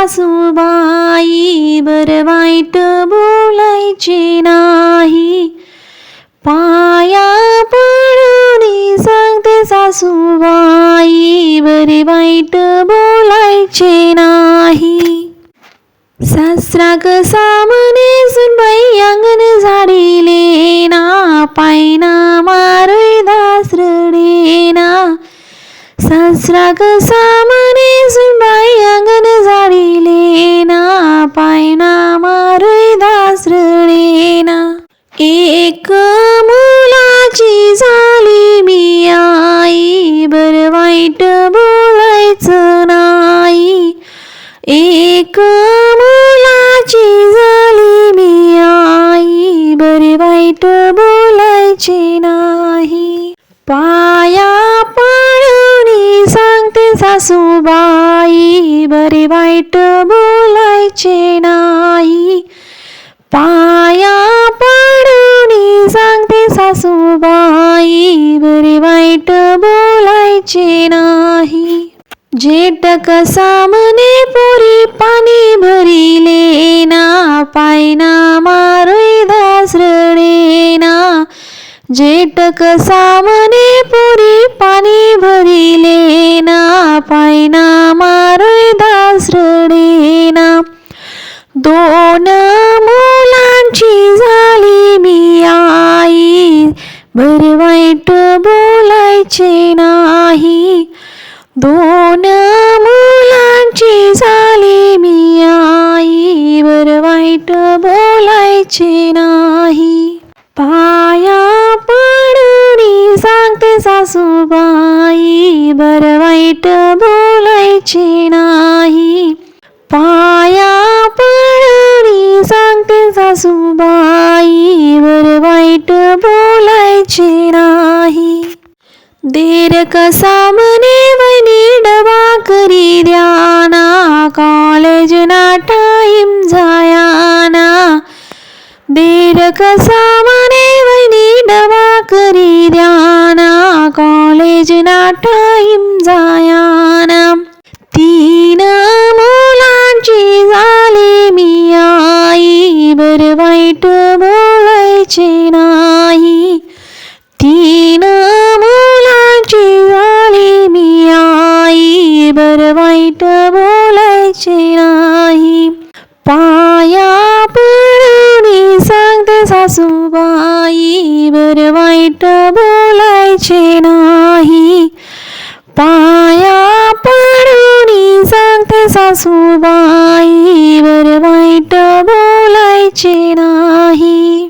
सासूबाई, बरं वाईट बोलायचे नाही. पाया पडून सांगते सासूबाई, बरे वाईट बोलायचे नाही. सासरा कसा म्हणे सुनबाई, अंगण झाडीले ना, पायना मारोय दासरडे ना. सासरा कसा म्हणे सुनबाई, अंगण झाडीले ना, पायना मारोय दासरडे ना. एक मुलाची झाली मी आई, बरं वाईट बोलायचं नाही. एक मुलाची झाली मी आई, बरे वाईट बोलायचे नाही. पाया पडून सांगते सासूबाई, बरे वाईट बोलायचे नाही. पाया पडून सांगते सासूबाई, बरे वाईट बोलायचे नाही. जेठ कसा म्हणे पोरी, पाणी भरिले ना, पायना मारोय दासरडे ना. जेठ कसा म्हणे पोरी, पाणी भरिले ना, पायना मारोय दासरडे ना. दोन मुलांची झाली मी आई, बरे वाईट बोलायचे नाही. दोन मुलांची झाली मी आई, बरं वाईट बोलायचे नाही. पाया पडून सांगते सासूबाई, बरं वाईट बोलायचे नाही. पाया पडून सांगते सासूबाई, बरं वाईट बोलायचे नाही. देर कसा म्हणे वहिनी, डबा करी द्या ना, कॉलेज ना टाईम जाया ना. देर कसा म्हणे वहिनी, डबा करी द्या ना, कॉलेज ना टाईम जाया ना. तीन मुलांची झाली मी आई, बरं वाईट बोलायचे नाही. तीन मुलांची झाली मी आई, बरं वाईट बोलायचे नाही. पाया पडून सांगते सासूबाई, बरं वाईट बोलायचे नाही. पाया पडून सांगते सासूबाई, बरं वाईट बोलायचे नाही.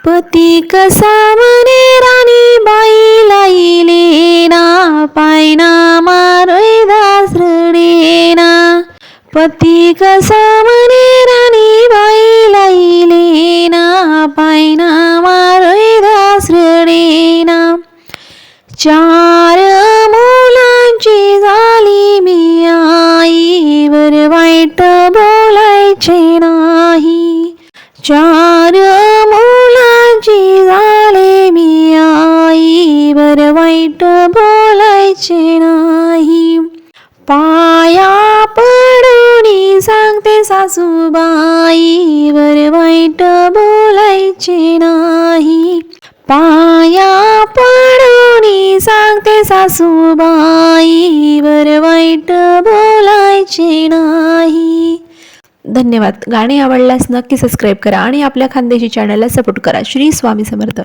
पती कसा म्हणे राणी बाई, लाईले ना, पायना मारोय दासरडे ना. पती कसा म्हणे राणी बाई, लाईले ना, पायना मारोय दासरडे ना. चार मुलांची झाली मी आई, बरं वाईट बोलायचे नाही. चार मुलांची झाली मी आई, बरं वाईट बोलायचे नाही. पाया पडून सांगते सासूबाई, बरं वाईट बोलायचे नाही. पाया पडून सांगते सासूबाई, बरं वाईट बोलायचे नाही. धन्यवाद. गाणे आवडल्यास नक्की सबस्क्राईब करा आणि आपल्या खानदेशी चॅनलला सपोर्ट करा. श्री स्वामी समर्थ.